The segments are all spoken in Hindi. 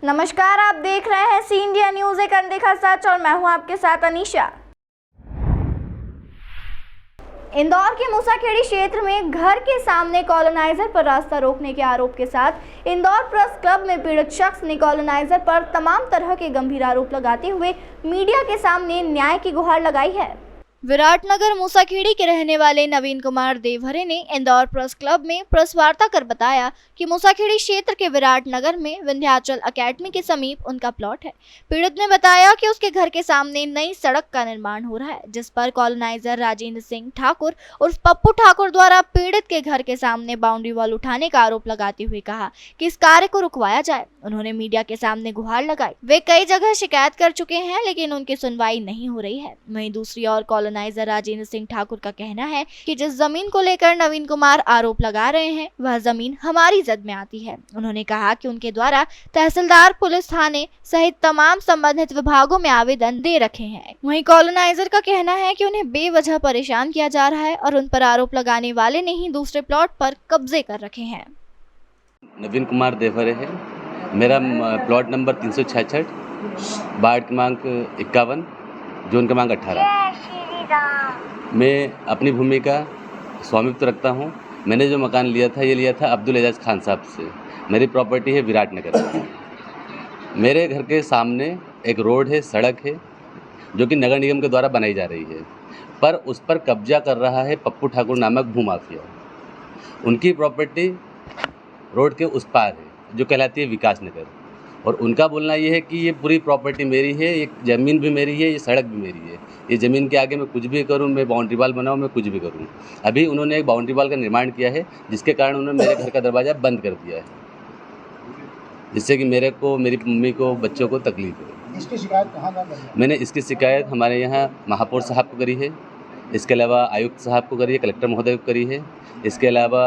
नमस्कार, आप देख रहे हैं सी इंडिया न्यूज, एक अनदेखा सच, और मैं हूं आपके साथ अनीशा। इंदौर के मूसाखेड़ी क्षेत्र में घर के सामने कॉलोनाइजर पर रास्ता रोकने के आरोप के साथ इंदौर प्रेस क्लब में पीड़ित शख्स ने कॉलोनाइजर पर तमाम तरह के गंभीर आरोप लगाते हुए मीडिया के सामने न्याय की गुहार लगाई है। विराटनगर मूसाखेड़ी के रहने वाले नवीन कुमार देवहरे ने इंदौर प्रेस क्लब में प्रेस वार्ता कर बताया कि मूसाखेड़ी क्षेत्र के विराटनगर में विंध्याचल एकेडमी के समीप उनका प्लॉट है। पीड़ित ने बताया कि उसके घर के सामने नई सड़क का निर्माण हो रहा है, जिस पर कॉलोनाइजर राजेंद्र सिंह ठाकुर उर्फ पप्पू ठाकुर द्वारा पीड़ित के घर के सामने बाउंड्री वॉल उठाने का आरोप लगाते हुए कहा कि इस कार्य को रुकवाया जाए। उन्होंने मीडिया के सामने गुहार लगाई। वे कई जगह शिकायत कर चुके हैं, लेकिन उनकी सुनवाई नहीं हो रही है। वहीं दूसरी ओर कॉलोनाइजर राजेंद्र सिंह ठाकुर का कहना है कि जिस जमीन को लेकर नवीन कुमार आरोप लगा रहे हैं, वह जमीन हमारी जद में आती है। उन्होंने कहा कि उनके द्वारा तहसीलदार, पुलिस थाने सहित तमाम संबंधित विभागों में आवेदन दे रखे हैं। वहीं कॉलोनाइजर का कहना है कि उन्हें बेवजह परेशान किया जा रहा है और उन पर आरोप लगाने वाले ने ही दूसरे प्लॉट पर कब्जे कर रखे हैं। नवीन कुमार देवहरे है। मेरा प्लॉट नंबर 366, वार्ड क्रमांक 51, जोन क्रमांक 18। मैं अपनी भूमि का स्वामित्व रखता हूँ। मैंने जो मकान लिया था, ये लिया था अब्दुल एजाज खान साहब से। मेरी प्रॉपर्टी है विराटनगर में। मेरे घर के सामने एक रोड है, सड़क है, जो कि नगर निगम के द्वारा बनाई जा रही है, पर उस पर कब्जा कर रहा है पप्पू ठाकुर नामक भूमाफिया। उनकी प्रॉपर्टी रोड के उस पार है, जो कहलाती है विकास नगर, और उनका बोलना ये है कि ये पूरी प्रॉपर्टी मेरी है, ये ज़मीन भी मेरी है, ये सड़क भी मेरी है। ये ज़मीन के आगे मैं कुछ भी करूं, मैं बाउंड्री वॉल बनाऊं, मैं कुछ भी करूं। अभी उन्होंने एक बाउंड्री वॉल का निर्माण किया है, जिसके कारण उन्होंने मेरे घर का दरवाज़ा बंद कर दिया है, जिससे कि मेरे को, मेरी मम्मी को, बच्चों को तकलीफ है। इसकी शिकायत कहाँ कहाँ करी? मैंने इसकी शिकायत हमारे यहाँ महापौर साहब को करी है, इसके अलावा आयुक्त साहब को करी है, कलेक्टर महोदय को करी है, इसके अलावा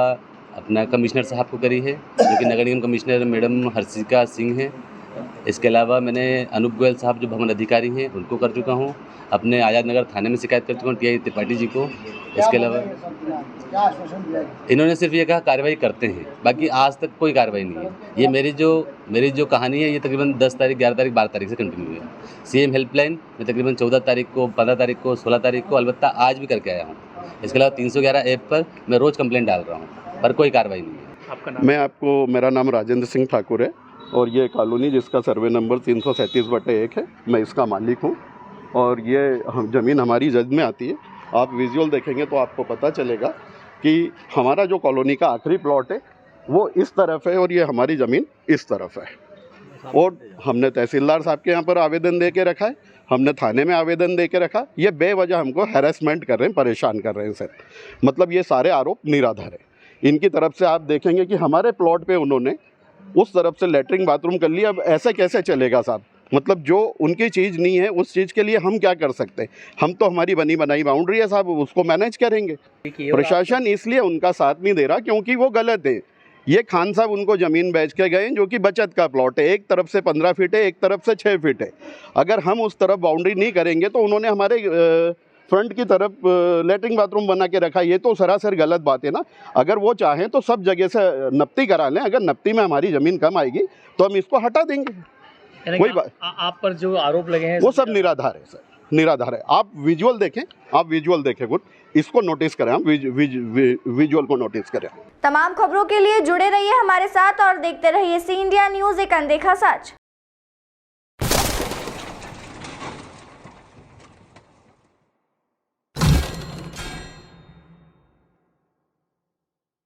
अपना कमिश्नर साहब को करी है, जो कि नगर निगम कमिश्नर मैडम हर्षिका सिंह हैं। इसके अलावा मैंने अनूप गोयल साहब जो भवन अधिकारी हैं, उनको कर चुका हूँ। अपने आज़ाद नगर थाने में शिकायत कर चुका हूँ, टी.आई. त्रिपाठी जी को। इसके अलावा इन्होंने सिर्फ ये कहा कार्रवाई करते हैं, बाकी आज तक कोई कार्रवाई नहीं है। ये मेरी जो कहानी है, ये तकरीबन 10 तारीख, 11 तारीख, 12 तारीख से कंटिन्यू है। सीएम हेल्पलाइन में तकरीबन 14 तारीख को, 15 तारीख को, 16 तारीख को, अलबत्ता आज भी करके आया हूँ। इसके अलावा 311 ऐप पर मैं रोज़ कंप्लेंट डाल रहा हूँ, पर कोई कार्रवाई नहीं है। आपका नाम? मेरा नाम राजेंद्र सिंह ठाकुर है, और ये कॉलोनी जिसका सर्वे नंबर 337/1 है, मैं इसका मालिक हूँ, और ये ज़मीन हमारी जद में आती है। आप विजुअल देखेंगे तो आपको पता चलेगा कि हमारा जो कॉलोनी का आखिरी प्लॉट है वो इस तरफ है, और ये हमारी ज़मीन इस तरफ है। और हमने तहसीलदार साहब के यहाँ पर आवेदन दे के रखा है, हमने थाने में आवेदन दे के रखा। ये बेवजह हमको हैरेसमेंट कर रहे हैं, परेशान कर रहे हैं सर। मतलब ये सारे आरोप निराधार है। इनकी तरफ से आप देखेंगे कि हमारे प्लॉट पे उन्होंने उस तरफ से लेटरिन बाथरूम कर लिया। अब ऐसे कैसे चलेगा साहब? मतलब जो उनकी चीज़ नहीं है, उस चीज़ के लिए हम क्या कर सकते हैं? हम तो हमारी बनी बनाई बाउंड्री है साहब, उसको मैनेज करेंगे। प्रशासन इसलिए उनका साथ नहीं दे रहा क्योंकि वो गलत है। ये खान साहब उनको ज़मीन बेच के गए, जो कि बचत का प्लॉट है। एक तरफ से 15 फीट है, एक तरफ से 6 फीट है। अगर हम उस तरफ बाउंड्री नहीं करेंगे तो उन्होंने हमारे फ्रंट की तरफ लेटरिन बाथरूम बना के रखा। ये तो सरासर गलत बात है ना। अगर वो चाहें तो सब जगह से नप्ती करा लें। अगर नप्ती में हमारी ज़मीन कम आएगी तो हम इसको हटा देंगे। कोई बात आप पर जो आरोप लगे हैं वो सब निराधार है सर, निराधार है। आप विजुअल देखें गुड, इसको नोटिस करें, हम विजुअल को नोटिस करें। तमाम खबरों के लिए जुड़े रहिए हमारे साथ और देखते रहिए सी इंडिया न्यूज, एक अनदेखा सच।